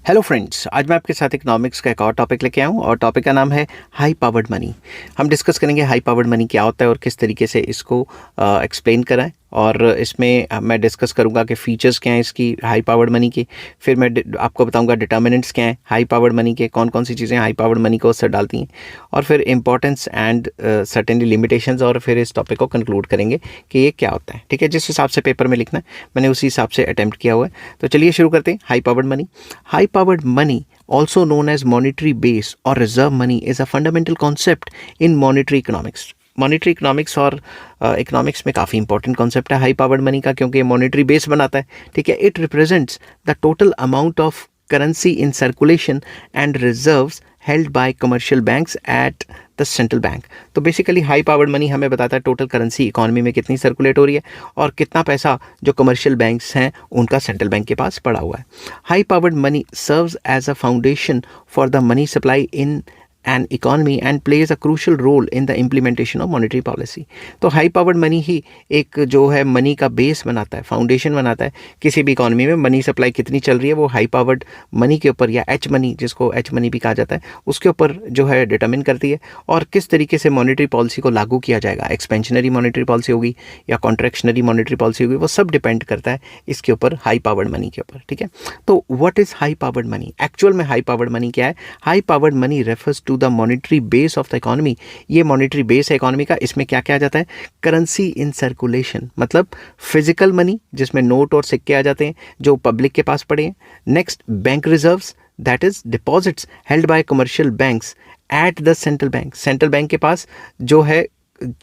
Hello friends, आज मैं आपके साथ इकोनॉमिक्स का एक और टॉपिक लेके आया हूँ और टॉपिक का नाम है हाई पावर्ड मनी। हम डिस्कस करेंगे हाई पावर्ड मनी क्या होता है और किस तरीके से इसको एक्सप्लेन कराएं। और इसमें मैं डिस्कस करूंगा कि फ़ीचर्स क्या हैं इसकी हाई पावर्ड मनी की। फिर मैं आपको बताऊंगा डिटर्मिनेंट्स क्या हैं हाई पावर्ड मनी के, कौन कौन सी चीज़ें हाई पावर्ड मनी को असर डालती हैं, और फिर इंपॉर्टेंस एंड सर्टेनली लिमिटेशंस, और फिर इस टॉपिक को कंक्लूड करेंगे कि ये क्या होता है। ठीक है, जिस हिसाब से पेपर में लिखना है मैंने उसी हिसाब से अटैम्प्ट किया हुआ है। तो चलिए शुरू करते हैं। High powered money. High powered money, also known as monetary base or reserve money, is a fundamental concept in monetary economics. Monetary economics और इकोनॉमिक्स में काफ़ी इंपॉर्टेंट कॉन्सेप्ट है हाई पावर्ड मनी का, क्योंकि ये मॉनिटरी बेस बनाता है। ठीक है, it represents the total amount of currency in circulation and reserves held by commercial banks at the central bank. तो बेसिकली हाई पावर्ड मनी हमें बताता है टोटल करेंसी इकोनॉमी में कितनी सर्कुलेट हो रही है और कितना पैसा जो कमर्शियल बैंक्स हैं उनका सेंट्रल बैंक के पास पड़ा हुआ है। High powered money serves as a foundation for the money supply in an economy and plays a crucial role in the implementation of monetary policy। तो हाई पावर्ड मनी ही एक जो है मनी का base बनाता है, फाउंडेशन बनाता है। किसी भी इकोनॉमी में मनी सप्लाई कितनी चल रही है वो हाई पावर्ड मनी के ऊपर, या एच मनी, जिसको एच मनी भी कहा जाता है, उसके ऊपर जो है डिटरमिन करती है। और किस तरीके से मॉनेटरी पॉलिसी को लागू किया जाएगा, एक्सपेंशनरी मॉनेटरी पॉलिसी होगी या कॉन्ट्रैक्शनरी मॉनेटरी पॉलिसी होगी, वो सब डिपेंड करता है इसके ऊपर, हाई पावर्ड मनी के ऊपर। ठीक है, तो what is high powered money? Actual में हाई पावर्ड मनी क्या है? High powered money refers to the monetary base of the economy. ये मॉनेटरी बेस है इकोनॉमी का। इसमें क्या क्या आ जाता है? करेंसी इन सर्कुलेशन, मतलब फिजिकल मनी जिसमें नोट और सिक्के आ जाते हैं जो पब्लिक के पास पड़े हैं। Next, bank reserves, that is deposits held by commercial banks at the central bank. Central bank के पास जो है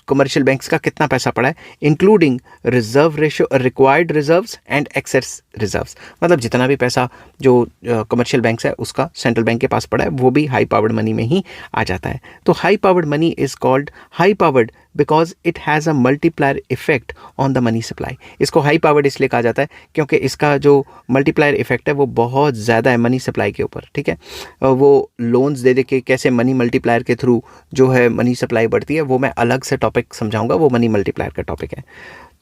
कमर्शियल बैंक्स का कितना पैसा पड़ा है, including reserve ratio, required reserves and excess reserves, मतलब जितना भी पैसा जो कमर्शियल बैंक्स है उसका सेंट्रल बैंक के पास पड़ा है वो भी हाई पावर्ड मनी में ही आ जाता है। तो high powered money is called high powered because it has a multiplier effect on the money supply. इसको हाई पावर्ड इसलिए कहा जाता है क्योंकि इसका जो मल्टीप्लायर इफेक्ट है वो बहुत ज़्यादा है मनी सप्लाई के ऊपर। ठीक है, वो लोन्स दे के कैसे मनी मल्टीप्लायर के थ्रू जो है मनी सप्लाई बढ़ती है, वो मैं अलग से टॉपिक समझाऊंगा, वो मनी मल्टीप्लायर का टॉपिक है।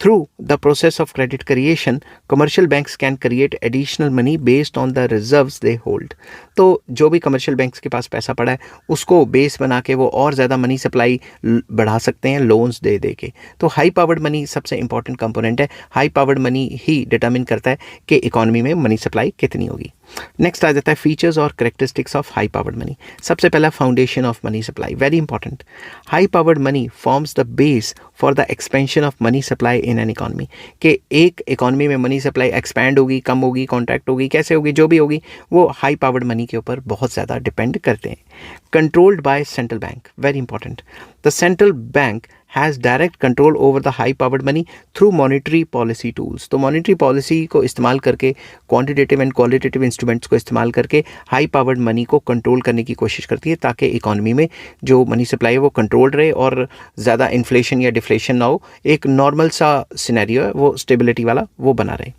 Through the process of credit creation, commercial banks can create additional money based on the reserves they hold। तो जो भी कमर्शियल बैंक्स के पास पैसा पड़ा है उसको बेस बना के वो और ज़्यादा मनी सप्लाई बढ़ा सकते हैं लोन्स दे के। तो हाई पावर्ड मनी सबसे इंपॉर्टेंट कंपोनेंट है। हाई पावर्ड मनी ही डिटरमिन करता है कि इकोनॉमी में मनी सप्लाई कितनी होगी। नेक्स्ट आ जाता है फीचर्स और characteristics of high powered money. सबसे पहला, foundation of money supply, very important. High powered money forms the base for the expansion of money supply in an economy. कि एक इकोनॉमी में मनी सप्लाई एक्सपैंड होगी, कम होगी, contract होगी, कैसे होगी, जो भी होगी, वो हाई पावर्ड मनी के ऊपर बहुत ज़्यादा डिपेंड करते हैं। Controlled by central bank, very important. The central bank has direct control over the high powered money through monetary policy tools। तो monetary policy को इस्तेमाल करके, quantitative and qualitative instruments को इस्तेमाल करके हाई पावर्ड मनी को कंट्रोल करने की कोशिश करती है ताकि इकोनॉमी में जो मनी सप्लाई है वो कंट्रोल रहे और ज़्यादा इन्फ्लेशन या डिफ्लेशन ना हो, एक नॉर्मल सा सिनेरियो है वो स्टेबिलिटी वाला वो बना रहे।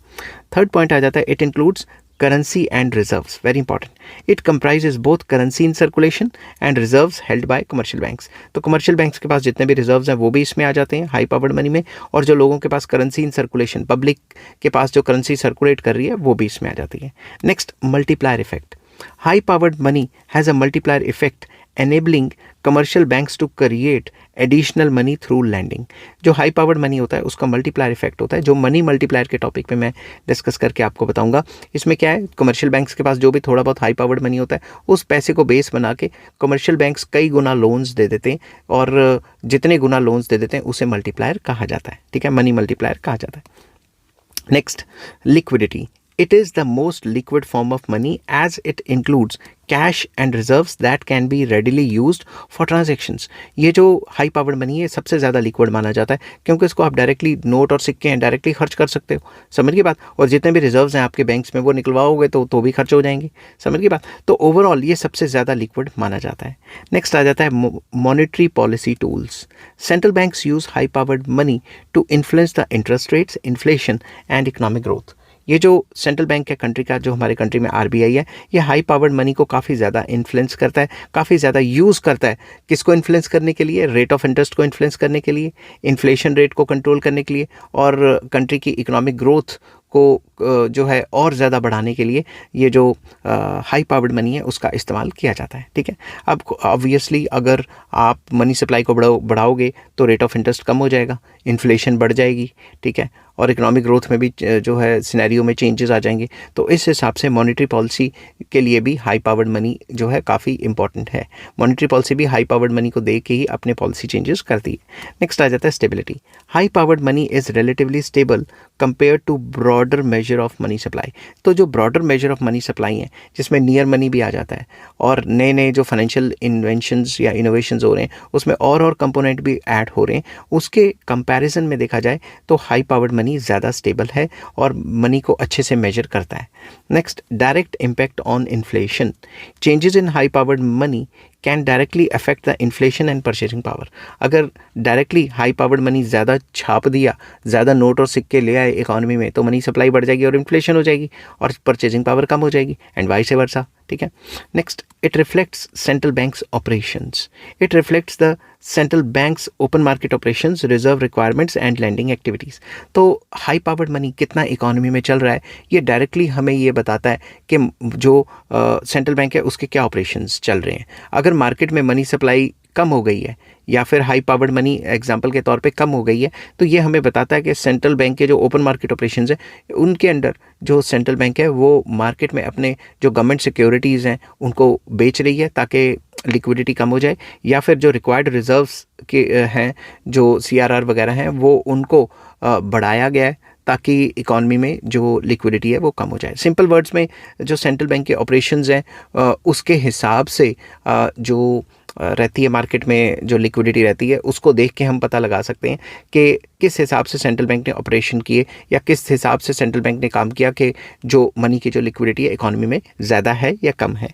थर्ड पॉइंट आ जाता है, it includes currency and reserves, very important। It comprises both currency in circulation and reserves held by commercial banks। तो commercial banks के पास जितने भी reserves हैं वो भी इसमें आ जाते हैं हाई पावर्ड मनी में, और जो लोगों के पास currency in circulation, पब्लिक के पास जो currency सर्कुलेट कर रही है वो भी इसमें आ जाती है। Next, multiplier effect। High powered money has a multiplier effect enabling commercial banks to create additional money through lending। जो हाई पावर्ड मनी होता है उसका मल्टीप्लायर इफेक्ट होता है, जो मनी मल्टीप्लायर के टॉपिक पे मैं डिस्कस करके आपको बताऊंगा। इसमें क्या है, कमर्शियल बैंक्स के पास जो भी थोड़ा बहुत हाई पावर्ड मनी होता है उस पैसे को बेस बना के कमर्शियल बैंक्स कई गुना लोन्स दे देते हैं, और जितने गुना लोन्स दे देते हैं उसे मल्टीप्लायर कहा जाता है। ठीक है, मनी मल्टीप्लायर कहा जाता है। Next, liquidity. It is the most liquid form of money as it includes cash and reserves that can be readily used for transactions। ये जो हाई पावर्ड मनी है सबसे ज़्यादा लिक्विड माना जाता है क्योंकि इसको आप डायरेक्टली नोट और सिक्के हैं डायरेक्टली खर्च कर सकते हो, समझ की बात, और जितने भी रिजर्व्स हैं आपके बैंक्स में वो निकलवाओगे तो भी खर्च हो जाएंगे, समझ की बात। तो ओवरऑल ये सबसे ज़्यादा लिक्विड माना जाता है। नेक्स्ट आ जाता है monetary policy tools. Central banks use high powered money to influence the interest rates, inflation and economic growth. ये जो सेंट्रल बैंक है कंट्री का, जो हमारे कंट्री में आरबीआई है, ये हाई पावर्ड मनी को काफ़ी ज़्यादा इन्फ्लुएंस करता है, काफ़ी ज़्यादा यूज़ करता है। किसको इन्फ्लुएंस करने के लिए? रेट ऑफ इंटरेस्ट को इन्फ्लुएंस करने के लिए, इन्फ्लेशन रेट को कंट्रोल करने के लिए, और कंट्री की इकोनॉमिक ग्रोथ को जो है और ज़्यादा बढ़ाने के लिए ये जो हाई पावर्ड मनी है उसका इस्तेमाल किया जाता है, ठीक है। अब ऑब्वियसली अगर आप मनी सप्लाई को बढ़ाओगे तो रेट ऑफ इंटरेस्ट कम हो जाएगा, इन्फ्लेशन बढ़ जाएगी, ठीक है, और इकोनॉमिक ग्रोथ में भी जो है सिनेरियो में चेंजेस आ जाएंगे। तो इस हिसाब से मॉनेटरी पॉलिसी के लिए भी हाई पावर्ड मनी जो है काफ़ी इंपॉर्टेंट है। मॉनेटरी पॉलिसी भी हाई पावर्ड मनी को देख के ही अपने पॉलिसी चेंजेस करती है। नेक्स्ट आ जाता है stability. High powered money is relatively stable compare to broader measure of money supply. तो जो broader measure of money supply है, जिसमें नियर मनी भी आ जाता है और नए नए जो फाइनेंशियल इन्वेंशंस या इनोवेशंस हो रहे हैं उसमें और कंपोनेंट भी ऐड हो रहे हैं, उसके कंपैरिजन में देखा जाए तो हाई पावर्ड मनी ज़्यादा स्टेबल है और मनी को अच्छे से मेजर करता है। Next, direct impact on inflation. Changes in high powered money can directly affect the inflation and purchasing power. अगर डायरेक्टली हाई पावर्ड मनी ज़्यादा छाप दिया, ज़्यादा नोट और सिक्के ले आए इकोनॉमी में, तो मनी सप्लाई बढ़ जाएगी और इन्फ्लेशन हो जाएगी और परचेजिंग पावर कम हो जाएगी, एंड वाइस वर्सा, ठीक है। Next, it reflects central banks operations. It reflects the central banks open market operations, reserve requirements and lending activities. तो हाई पावर्ड मनी कितना इकोनॉमी में चल रहा है, ये डायरेक्टली हमें ये बताता है कि जो सेंट्रल बैंक है उसके क्या ऑपरेशंस चल रहे हैं। अगर मार्केट में मनी सप्लाई कम हो गई है या फिर हाई पावर्ड मनी एग्जांपल के तौर पे कम हो गई है, तो ये हमें बताता है कि सेंट्रल बैंक के जो ओपन मार्केट ऑपरेशंस है उनके अंडर जो सेंट्रल बैंक है वो मार्केट में अपने जो गवर्नमेंट सिक्योरिटीज़ हैं उनको बेच रही है ताकि लिक्विडिटी कम हो जाए, या फिर जो रिक्वायर्ड रिजर्व्स के हैं जो CRR वगैरह हैं वो उनको बढ़ाया गया है ताकि इकॉनमी में जो लिक्विडिटी है वो कम हो जाए। सिंपल वर्ड्स में जो सेंट्रल बैंक के ऑपरेशंस हैं उसके हिसाब से जो रहती है मार्केट में जो लिक्विडिटी रहती है उसको देख के हम पता लगा सकते हैं कि किस हिसाब से सेंट्रल बैंक ने ऑपरेशन किए या किस हिसाब से सेंट्रल बैंक ने काम किया कि जो मनी की जो लिक्विडिटी है इकॉनमी में ज़्यादा है या कम है।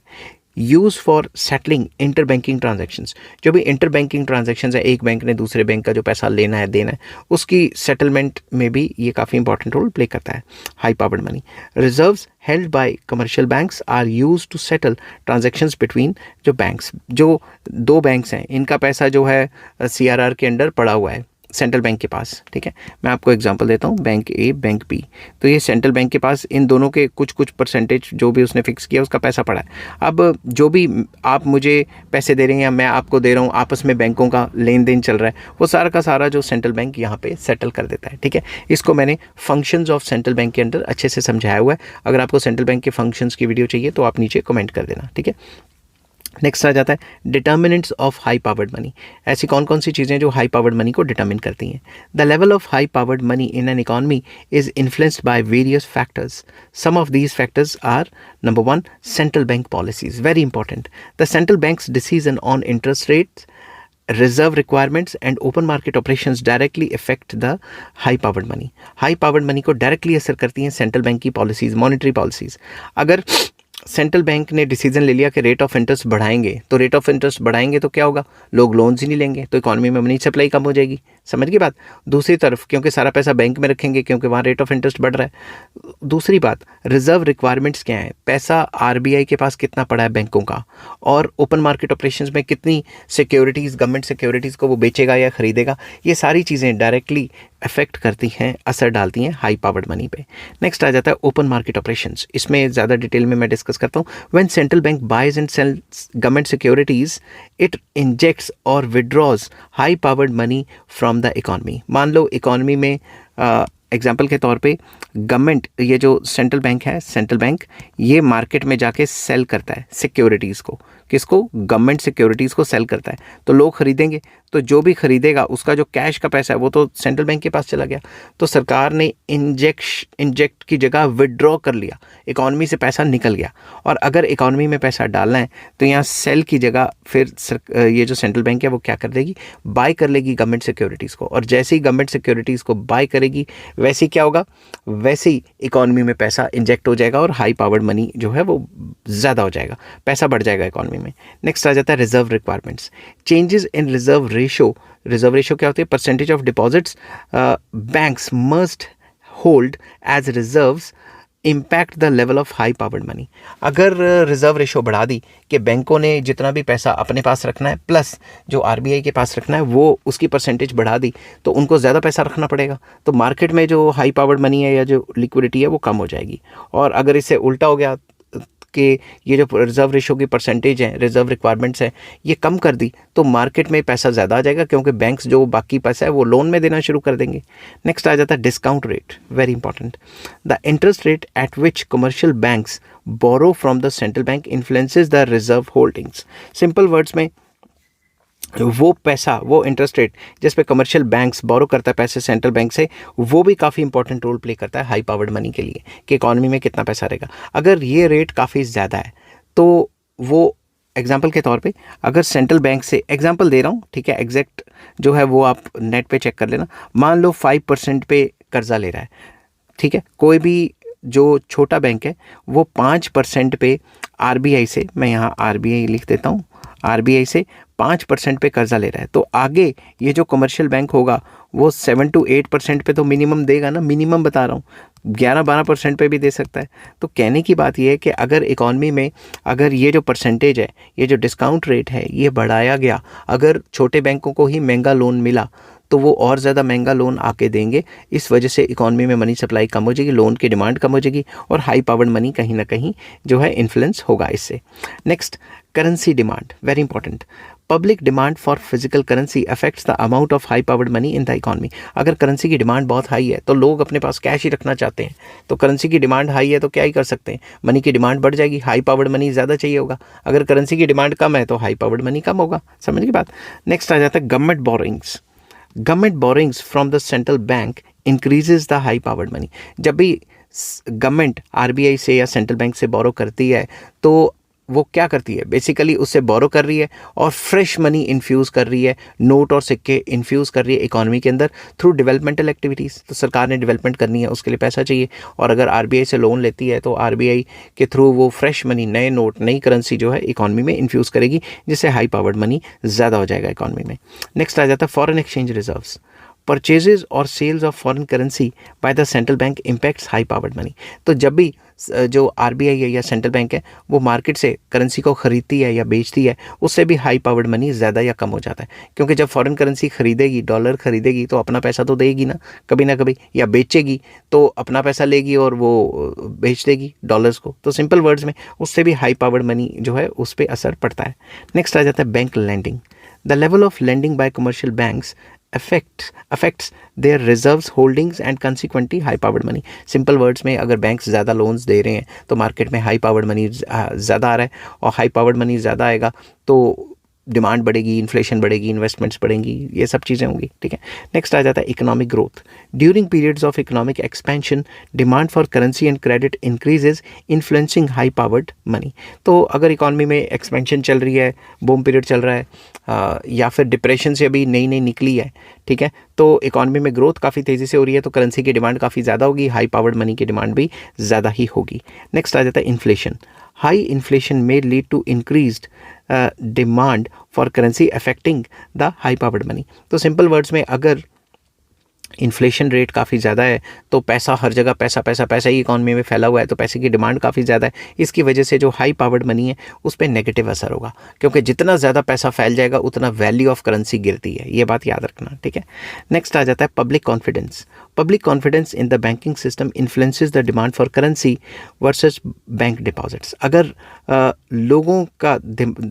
Use for settling inter banking transactions. जो भी इंटर बैंकिंग ट्रांजेक्शंस है, एक बैंक ने दूसरे बैंक का जो पैसा लेना है देना है उसकी सेटलमेंट में भी ये काफ़ी इंपॉर्टेंट रोल प्ले करता है high powered money. Reserves held by commercial banks are used to settle transactions between जो बैंक्स, जो दो बैंक्स हैं इनका पैसा जो है CRR के अंडर पड़ा हुआ है सेंट्रल बैंक के पास, ठीक है। मैं आपको एग्जांपल देता हूँ, बैंक A बैंक B, तो ये सेंट्रल बैंक के पास इन दोनों के कुछ परसेंटेज जो भी उसने फिक्स किया उसका पैसा पड़ा है। अब जो भी आप मुझे पैसे दे रहे हैं या मैं आपको दे रहा हूँ, आपस में बैंकों का लेन देन चल रहा है, वो सारा का सारा जो सेंट्रल बैंक यहाँ पे सेटल कर देता है, ठीक है। इसको मैंने फंक्शंस ऑफ सेंट्रल बैंक के अंदर अच्छे से समझाया हुआ है। अगर आपको सेंट्रल बैंक के फंक्शंस की वीडियो चाहिए तो आप नीचे कमेंट कर देना, ठीक है। नेक्स्ट आ जाता है determinants of high powered money. ऐसी कौन कौन सी चीज़ें जो हाई पावर्ड मनी को डिटर्मिन करती हैं। The level of high powered money in an economy is influenced by various factors. Some of these factors are, number 1, central bank policies, very important. The central banks decision on interest rates, reserve requirements and open market operations directly effect the high powered money. High powered money को directly असर करती हैं central bank की policies, monetary policies. अगर central bank ने decision ले लिया कि रेट ऑफ इंटरेस्ट बढ़ाएंगे, तो रेट ऑफ इंटरेस्ट बढ़ाएंगे तो क्या होगा, लोग लोन्स ही नहीं लेंगे, तो इकॉनमी में मनी सप्लाई कम हो जाएगी। समझ गई बात। दूसरी तरफ क्योंकि सारा पैसा बैंक में रखेंगे क्योंकि वहाँ रेट ऑफ इंटरेस्ट बढ़ रहा है। दूसरी बात, रिजर्व रिक्वायरमेंट्स क्या है, पैसा RBI के पास कितना पड़ा है बैंकों का, और ओपन मार्केट ऑपरेशंस में कितनी सिक्योरिटीज़, गवर्नमेंट सिक्योरिटीज़ को वो बेचेगा या खरीदेगा, ये सारी चीज़ें डायरेक्टली अफेक्ट करती हैं, असर डालती हैं हाई पावर्ड मनी पे। नेक्स्ट आ जाता है ओपन मार्केट ऑपरेशंस। इसमें ज़्यादा डिटेल में मैं डिस्कस करता हूँ। When central bank buys and sells government securities, it injects और withdraws high powered money from the economy. मान लो इकॉनमी में एग्जाम्पल के तौर पे गवर्नमेंट, ये जो सेंट्रल बैंक है, सेंट्रल बैंक ये मार्केट में जाके सेल करता है सिक्योरिटीज़ को। किसको? गवर्नमेंट सिक्योरिटीज़ को सेल करता है, तो लोग खरीदेंगे, तो जो भी खरीदेगा उसका जो कैश का पैसा है वो तो सेंट्रल बैंक के पास चला गया। तो सरकार ने इंजेक्ट की जगह विड्रॉ कर लिया, इकॉनमी से पैसा निकल गया। और अगर इकॉनमी में पैसा डालना है तो यहाँ सेल की जगह फिर ये जो सेंट्रल बैंक है वो क्या कर देगी, बाय कर लेगी गवर्नमेंट सिक्योरिटीज़ को। और जैसे ही गवर्नमेंट सिक्योरिटीज़ को बाय करेगी वैसे ही क्या होगा, वैसे ही इकॉनमी में पैसा इंजेक्ट हो जाएगा और हाई पावर्ड मनी जो है वो ज़्यादा हो जाएगा, पैसा बढ़ जाएगा इकॉनमी में। नेक्स्ट आ जाता है reserve requirements. Changes in reserve ratio. Reserve ratio क्या होती है? Percentage of deposits banks must hold as reserves impact the level of high powered money. अगर रिजर्व रेशो बढ़ा दी कि बैंकों ने जितना भी पैसा अपने पास रखना है प्लस जो आरबीआई के पास रखना है वो उसकी परसेंटेज बढ़ा दी, तो उनको ज़्यादा पैसा रखना पड़ेगा, तो मार्केट में जो हाई पावर्ड मनी है या जो लिक्विडिटी है वो कम हो जाएगी। और अगर इससे उल्टा हो गया कि ये जो रिजर्व रेशो की परसेंटेज है, रिजर्व रिक्वायरमेंट्स है, ये कम कर दी, तो मार्केट में पैसा ज़्यादा आ जाएगा क्योंकि बैंक्स जो बाकी पैसा है वो लोन में देना शुरू कर देंगे। नेक्स्ट आ जाता है discount rate, very important. The interest rate at which commercial banks borrow from the central bank influences the reserve holdings. Simple words में वो पैसा, वो इंटरेस्ट रेट जिस पे कमर्शियल बैंक्स बोरो करता है पैसे सेंट्रल बैंक से, वो भी काफ़ी इंपॉर्टेंट रोल प्ले करता है हाई पावर्ड मनी के लिए कि इकॉनमी में कितना पैसा रहेगा। अगर ये रेट काफ़ी ज़्यादा है तो वो एग्जाम्पल के तौर पे अगर सेंट्रल बैंक से, एग्जाम्पल दे रहा हूँ, ठीक है, एग्जैक्ट जो है वो आप नेट पे चेक कर लेना, मान लो 5% पे कर्जा ले रहा है, ठीक है, कोई भी जो छोटा बैंक है वो 5% पे आरबीआई से, मैं यहाँ आरबीआई लिख देता हूँ, आरबीआई से 5% पे कर्जा ले रहा है, तो आगे ये जो कमर्शियल बैंक होगा वो 7 to 8% पे तो मिनिमम देगा ना, मिनिमम बता रहा हूँ, 11-12% पे भी दे सकता है। तो कहने की बात ये है कि अगर इकॉनमी में अगर ये जो परसेंटेज है, ये जो डिस्काउंट रेट है, ये बढ़ाया गया, अगर छोटे बैंकों को ही महंगा लोन मिला तो वो और ज़्यादा महंगा लोन आके देंगे, इस वजह से इकॉनमी में मनी सप्लाई कम हो जाएगी, लोन की डिमांड कम हो जाएगी और हाई पावर्ड मनी कहीं ना कहीं जो है इन्फ्लुएंस होगा इससे। Next, currency demand, very important. Public demand for physical currency affects the amount of high powered money in the economy. अगर करेंसी की डिमांड बहुत हाई है तो लोग अपने पास कैश ही रखना चाहते हैं, तो करेंसी की डिमांड हाई है तो क्या ही कर सकते हैं, मनी की डिमांड बढ़ जाएगी, हाई पावर्ड मनी ज़्यादा चाहिए होगा। अगर करेंसी की डिमांड कम है तो हाई पावर्ड मनी कम होगा, समझ की बात। नेक्स्ट आ जाता है government borrowings. Government borrowings from the central bank increases the high powered money. जब भी गवर्नमेंट आरबीआई से या सेंट्रल बैंक से बोरो करती है तो वो क्या करती है, बेसिकली उससे बोरो कर रही है और फ्रेश मनी इन्फ्यूज़ कर रही है, नोट और सिक्के इन्फ्यूज़ कर रही है इकॉनमी के अंदर थ्रू डेवलपमेंटल एक्टिविटीज़। तो सरकार ने डेवलपमेंट करनी है, उसके लिए पैसा चाहिए, और अगर आरबीआई से लोन लेती है तो आरबीआई के थ्रू वो फ्रेश मनी, नए नोट, नई करेंसी जो है इकॉनमी में इन्फ्यूज़ करेगी, जिससे हाई पावर्ड मनी ज़्यादा हो जाएगा इकॉनमी में। नेक्स्ट आ जाता है फॉरेन एक्सचेंज रिजर्व्स। परचेजेज और sales of foreign currency by the central bank impacts high powered money. तो जब भी जो आरबीआई है या सेंट्रल बैंक है वो मार्केट से करेंसी को ख़रीदती है या बेचती है, उससे भी हाई पावर्ड मनी ज़्यादा या कम हो जाता है, क्योंकि जब फॉरेन करेंसी खरीदेगी, डॉलर खरीदेगी, तो अपना पैसा तो देगी ना कभी, या बेचेगी तो अपना पैसा लेगी और वो बेच देगी डॉलर्स को। तो सिंपल वर्ड्स में उससे भी हाई पावर्ड मनी जो है उस पर असर पड़ता है। नेक्स्ट आ जाता है bank lending. The level of lending by commercial banks affects their reserves holdings and consequently high powered money। Simple words में अगर बैंक्स ज़्यादा लोन्स दे रहे हैं तो मार्केट में हाई पावर्ड मनी ज़्यादा आ रहा है, और हाई पावर्ड मनी ज़्यादा आएगा तो डिमांड बढ़ेगी, इन्फ्लेशन बढ़ेगी, इन्वेस्टमेंट्स बढ़ेंगी, ये सब चीज़ें होंगी, ठीक है। नेक्स्ट आ जाता है economic growth. During periods of economic expansion demand for currency and credit increases influencing high powered money. तो अगर इकॉनमी में एक्सपेंशन चल रही है, बूम पीरियड चल रहा है, या फिर डिप्रेशन से अभी नई निकली है, ठीक है, तो इकॉनमी में ग्रोथ काफ़ी तेज़ी से हो रही है, तो करेंसी की डिमांड काफ़ी ज़्यादा होगी, हाई पावर्ड मनी की डिमांड भी ज़्यादा ही होगी। नेक्स्ट आ जाता है इन्फ्लेशन। हाई इन्फ्लेशन में lead to increased demand for currency affecting the high powered money. तो सिंपल वर्ड्स में अगर इन्फ्लेशन रेट काफ़ी ज़्यादा है तो पैसा हर जगह पैसा ही इकॉनमी में फैला हुआ है, तो पैसे की डिमांड काफ़ी ज़्यादा है, इसकी वजह से जो हाई पावर्ड मनी है उस पर नेगेटिव असर होगा, क्योंकि जितना ज़्यादा पैसा फैल जाएगा उतना वैल्यू ऑफ करेंसी गिरती है, ये बात याद रखना, ठीक है। नेक्स्ट आ जाता है public confidence. Public confidence in the banking system influences the demand for currency versus bank deposits. अगर लोगों का,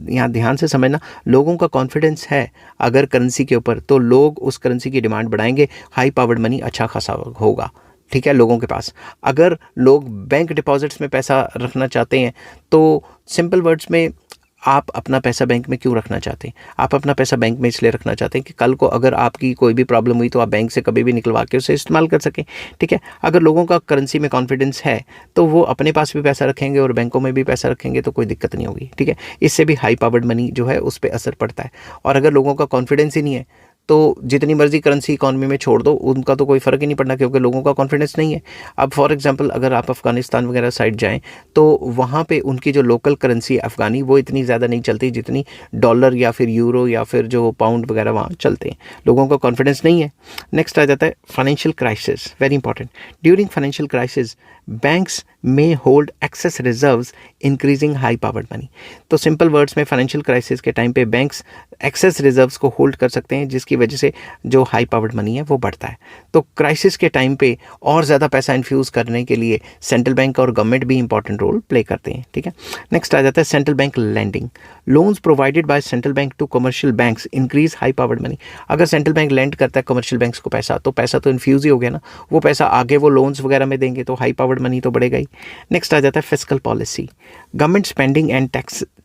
यहाँ ध्यान से समझना, लोगों का कॉन्फिडेंस है अगर करेंसी के ऊपर, तो लोग उस करेंसी की डिमांड बढ़ाएंगे, हाई पावर्ड मनी अच्छा खासा होगा, ठीक है, लोगों के पास। अगर लोग बैंक डिपॉजिट्स में पैसा रखना चाहते हैं तो सिंपल वर्ड्स में आप अपना पैसा बैंक में क्यों रखना चाहते हैं? आप अपना पैसा बैंक में इसलिए रखना चाहते हैं कि कल को अगर आपकी कोई भी प्रॉब्लम हुई तो आप बैंक से कभी भी निकलवा के उसे इस्तेमाल कर सकें, ठीक है। अगर लोगों का करेंसी में कॉन्फिडेंस है तो वो अपने पास भी पैसा रखेंगे और बैंकों में भी पैसा रखेंगे, तो कोई दिक्कत नहीं होगी, ठीक है। इससे भी हाई पावर्ड मनी जो है उस पर असर पड़ता है। और अगर लोगों का कॉन्फिडेंस ही नहीं है तो जितनी मर्जी करेंसी इकॉनमी में छोड़ दो, उनका तो कोई फ़र्क ही नहीं पड़ना, क्योंकि लोगों का कॉन्फिडेंस नहीं है। अब फॉर एग्जांपल अगर आप अफ़गानिस्तान वगैरह साइड जाएं तो वहाँ पे उनकी जो लोकल करेंसी अफ़गानी वो इतनी ज़्यादा नहीं चलती जितनी डॉलर या फिर यूरो या फिर जो पाउंड वगैरह वहाँ चलते हैं। लोगों का कॉन्फिडेंस नहीं है। नेक्स्ट आ जाता है financial crisis, very important. During financial crisis banks में hold excess reserves increasing high powered money. तो सिंपल वर्ड्स में फाइनेंशियल क्राइसिस के टाइम पे बैंक्स एक्सेस रिजर्व्स को होल्ड कर सकते हैं, जिसकी वजह से जो हाई पावर्ड मनी है वो बढ़ता है। तो क्राइसिस के टाइम पे और ज़्यादा पैसा इन्फ्यूज़ करने के लिए सेंट्रल बैंक और गवर्नमेंट भी इंपॉर्टेंट रोल प्ले करते हैं, ठीक है। नेक्स्ट आ जाता है central bank lending. Loans provided by central bank to commercial banks increase high powered money. अगर सेंट्रल बैंक लैंड करता है कमर्शियल बैंक्स को पैसा, तो पैसा तो इन्फ्यूज़ ही हो गया ना, वो पैसा आगे वो लोन्स वगैरह में देंगे तो हाई पावर्ड मनी तो बढ़ेगा ही। नेक्स्ट आ जाता है fiscal policy. Government spending and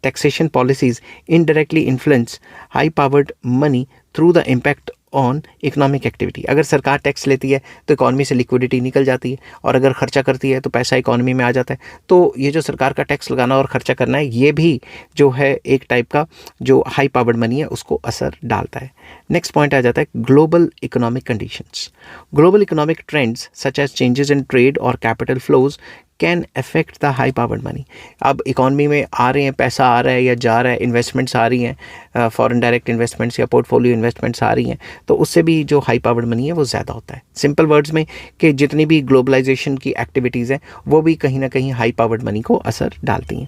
taxation policies indirectly influence high powered money through the impact on economic activity. अगर सरकार टैक्स लेती है तो इकॉनमी से लिक्विडिटी निकल जाती है, और अगर खर्चा करती है तो पैसा इकॉनमी में आ जाता है। तो ये जो सरकार का टैक्स लगाना और खर्चा करना है, ये भी जो है एक टाइप का जो हाई पावर्ड मनी है उसको असर डालता है। नेक्स्ट पॉइंट आ जाता है global economic conditions. Global economic trends such as changes in trade और capital flows can affect the high powered money. अब इकॉनमी में आ रहे हैं, पैसा आ रहा है या जा रहा है, इन्वेस्टमेंट्स आ रही हैं, फॉरेन डायरेक्ट इन्वेस्टमेंट्स या पोर्टफोलियो इन्वेस्टमेंट्स आ रही हैं, तो उससे भी जो हाई पावर्ड मनी है वो ज़्यादा होता है। सिंपल वर्ड्स में कि जितनी भी ग्लोबलाइजेशन की एक्टिविटीज़ हैं वो भी कहीं ना कहीं हाई पावर्ड मनी को असर डालती हैं।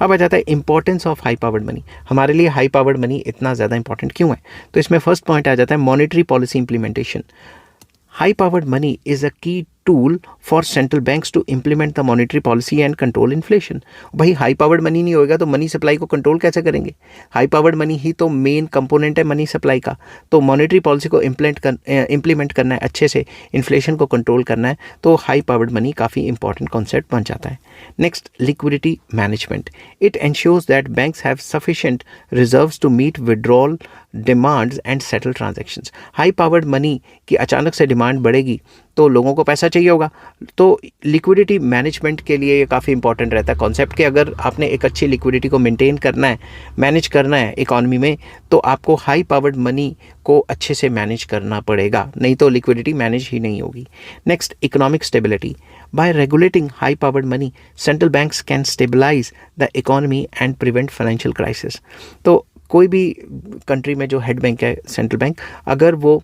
अब आ जाता है importance of high powered money. हमारे लिए हाई पावर्ड मनी इतना ज़्यादा इंपॉर्टेंट क्यों है? तो इसमें फर्स्ट पॉइंट आ जाता है monetary policy implementation. High powered money is a key tool for central banks to implement the monetary policy and control inflation. भाई हाई पावर्ड मनी नहीं होएगा तो मनी सप्लाई को कंट्रोल कैसे करेंगे? हाई पावर्ड मनी ही तो मेन कंपोनेंट है money supply का। तो मॉनेटरी पॉलिसी को इम्प्लीमेंट करना है अच्छे से, इन्फ्लेशन को कंट्रोल करना है, तो हाई पावर्ड मनी काफ़ी इंपॉर्टेंट कॉन्सेप्ट बन जाता है। Next, liquidity management. It ensures that banks have sufficient reserves to meet withdrawal demands and settle transactions. High powered money की अचानक से डिमांड बढ़ेगी तो लोगों को पैसा चाहिए होगा, तो लिक्विडिटी मैनेजमेंट के लिए ये काफ़ी इंपॉर्टेंट रहता है कॉन्सेप्ट कि अगर आपने एक अच्छी लिक्विडिटी को मेंटेन करना है, मैनेज करना है इकॉनमी में, तो आपको हाई पावर्ड मनी को अच्छे से मैनेज करना पड़ेगा, नहीं तो लिक्विडिटी मैनेज ही नहीं होगी। Next, economic stability. By regulating high powered money central banks can stabilise the economy and prevent financial crisis. तो कोई भी कंट्री में जो हेड बैंक है सेंट्रल बैंक, अगर वो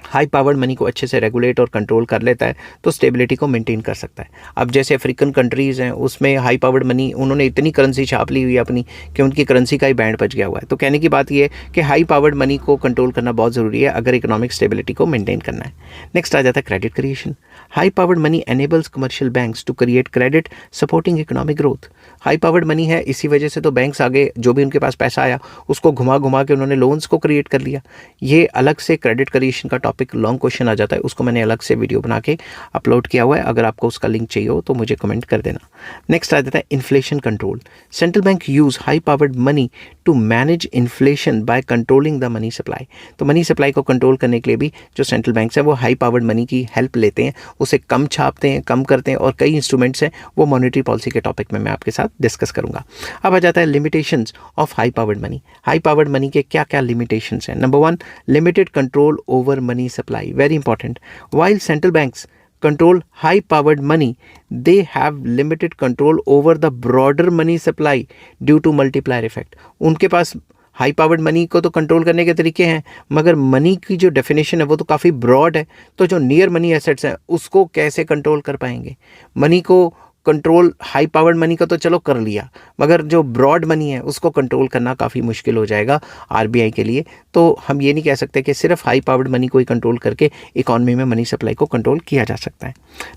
हाई पावर्ड मनी को अच्छे से रेगुलेट और कंट्रोल कर लेता है तो स्टेबिलिटी को मेंटेन कर सकता है। अब जैसे अफ्रीकन कंट्रीज़ हैं उसमें हाई पावर्ड मनी, उन्होंने इतनी करेंसी छाप ली हुई है अपनी कि उनकी करेंसी का ही बैंड बच गया हुआ है। तो कहने की बात ये है कि हाई पावर्ड मनी को कंट्रोल करना बहुत ज़रूरी है अगर इकोनॉमिक स्टेबिलिटी को मेंटेन करना है। नेक्स्ट आ जाता है credit creation. High powered money enables commercial banks to create credit supporting economic growth. High powered money है, इसी वजह से तो बैंक्स आगे जो भी उनके पास पैसा आया उसको घुमा घुमा के उन्होंने लोन्स को क्रिएट कर लिया। ये अलग से क्रेडिट क्रिएशन का टॉपिक लॉन्ग क्वेश्चन आ जाता है, उसको मैंने अलग से वीडियो बना के अपलोड किया हुआ है, अगर आपको उसका लिंक चाहिए हो तो मुझे कमेंट कर देना। नेक्स्ट आ जाता है inflation control. Central bank use high powered money to manage inflation by controlling the money supply. तो मनी सप्लाई को कंट्रोल करने के लिए भी जो सेंट्रल बैंक्स हैं वो हाई पावर्ड मनी की हेल्प लेते हैं, उसे कम छापते हैं, कम करते हैं, और कई इंस्ट्रूमेंट्स हैं वो मॉनेटरी पॉलिसी के टॉपिक में मैं आपके साथ डिस्कस करूंगा। अब आ जाता है limitations of high powered money. High powered money के क्या क्या लिमिटेशंस हैं? Number 1, limited control over money supply, very important. While central banks control high powered money, they have limited control over the broader money supply due to multiplier effect. उनके पास high powered money को तो control करने के तरीके हैं, मगर money की जो डेफिनेशन है वो तो काफ़ी ब्रॉड है, तो जो नियर मनी एसेट्स हैं उसको कैसे कंट्रोल कर पाएंगे? मनी को कंट्रोल हाई पावर्ड मनी का तो चलो कर लिया, मगर जो ब्रॉड मनी है उसको कंट्रोल करना काफ़ी मुश्किल हो जाएगा आरबीआई के लिए। तो हम ये नहीं कह सकते कि सिर्फ हाई पावर्ड मनी को ही कंट्रोल करके इकॉनमी में मनी सप्लाई को कंट्रोल किया जा सकता है।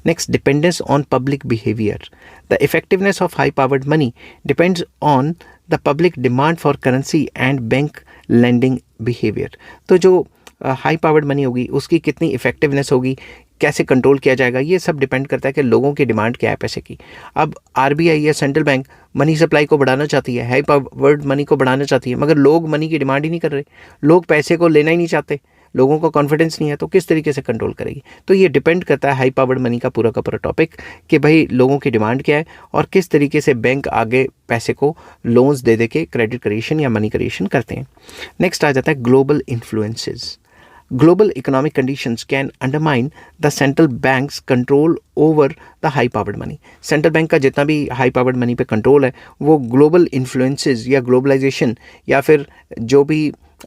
Next, dependence on public behaviour. The effectiveness of high powered money depends on the public demand for currency and bank lending behaviour. तो जो हाई पावर्ड मनी होगी उसकी कितनी इफेक्टिवनेस होगी, कैसे कंट्रोल किया जाएगा, ये सब डिपेंड करता है कि लोगों की डिमांड क्या है पैसे की। अब आरबीआई या सेंट्रल बैंक मनी सप्लाई को बढ़ाना चाहती है, हाई पावर्ड मनी को बढ़ाना चाहती है, मगर लोग मनी की डिमांड ही नहीं कर रहे, लोग पैसे को लेना ही नहीं चाहते। लोगों को कॉन्फिडेंस नहीं है तो किस तरीके से कंट्रोल करेगी। तो ये डिपेंड करता है हाई पावर्ड मनी का पूरा टॉपिक कि भाई लोगों की डिमांड क्या है और किस तरीके से बैंक आगे पैसे को लोन्स दे के क्रेडिट क्रिएशन या मनी क्रिएशन करते हैं। नेक्स्ट आ जाता है global influences. Global economic conditions can undermine the central bank's control over the high powered money. Central bank का जितना भी हाई पावर्ड मनी पे कंट्रोल है वो ग्लोबल इन्फ्लुएंसेस या ग्लोबलाइजेशन या फिर जो भी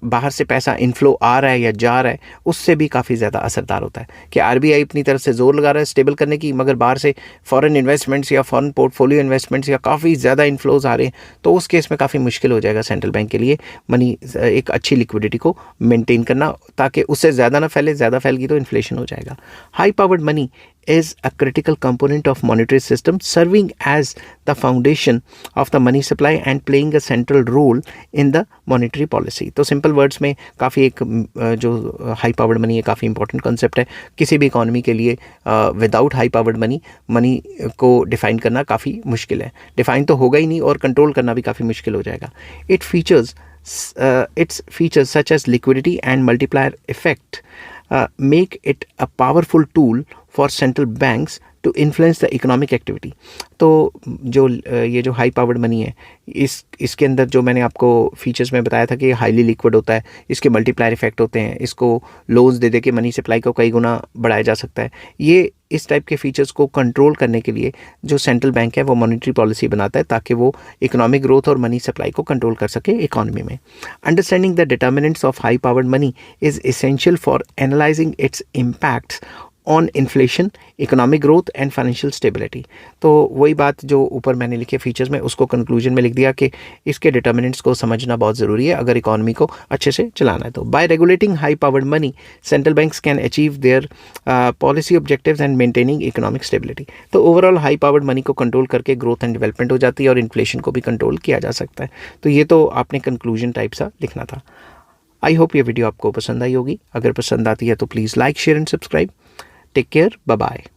बाहर से पैसा इनफ्लो आ रहा है या जा रहा है उससे भी काफ़ी ज़्यादा असरदार होता है कि आरबीआई अपनी तरफ से ज़ोर लगा रहा है स्टेबल करने की, मगर बाहर से फॉरेन इन्वेस्टमेंट्स या फॉरेन पोर्टफोलियो इन्वेस्टमेंट्स या काफ़ी ज़्यादा इन्फ्लोज आ रहे हैं, तो उस केस में काफ़ी मुश्किल हो जाएगा सेंट्रल बैंक के लिए मनी एक अच्छी लिक्विडिटी को मेंटेन करना, ताकि उससे ज़्यादा ना फैले, ज़्यादा फैल गई तो इन्फ्लेशन हो जाएगा। High powered money is a critical component of monetary system, serving as the foundation of the money supply and playing a central role in the monetary policy. तो सिंपल वर्ड्स में काफ़ी एक जो हाई पावर्ड मनी है काफ़ी important concept है किसी भी इकोनॉमी के लिए। विदाउट हाई पावर्ड मनी को डिफाइन करना काफ़ी मुश्किल है, डिफाइन तो होगा ही नहीं और कंट्रोल करना भी काफ़ी मुश्किल हो जाएगा। Its features such as liquidity and multiplier effect make it a powerful tool for central banks to influence the economic activity. तो जो ये जो हाई पावर्ड मनी है इसके अंदर जो मैंने आपको फीचर्स में बताया था कि हाईली लिक्विड होता है, इसके मल्टीप्लायर इफेक्ट होते हैं, इसको लोन्स दे के मनी सप्लाई को कई गुना बढ़ाया जा सकता है। ये इस टाइप के फीचर्स को कंट्रोल करने के लिए जो सेंट्रल बैंक है वो मॉनेटरी पॉलिसी बनाता है ताकि वो इकोनॉमिक ग्रोथ और मनी सप्लाई को कंट्रोल कर सके इकोनॉमी में। Understanding the determinants of high powered money is essential for analysing it's impacts on inflation, economic growth and financial stability. तो वही बात जो ऊपर मैंने लिखे फीचर्स में उसको कंक्लूजन में लिख दिया कि इसके डिटर्मिनेंट्स को समझना बहुत ज़रूरी है अगर इकोनॉमी को अच्छे से चलाना है। तो bye regulating high powered money central banks can achieve their policy objectives and maintaining economic stability. तो ओवरऑल हाई पावर्ड मनी को कंट्रोल करके ग्रोथ एंड डेवलपमेंट हो जाती है और इन्फ्लेशन को भी कंट्रोल किया जा सकता है। तो ये तो आपने कंक्लूजन टाइप सा लिखना था। आई होप ये वीडियो आपको पसंद आई होगी। अगर पसंद आती है तो please like share and subscribe. Take care. Bye-bye.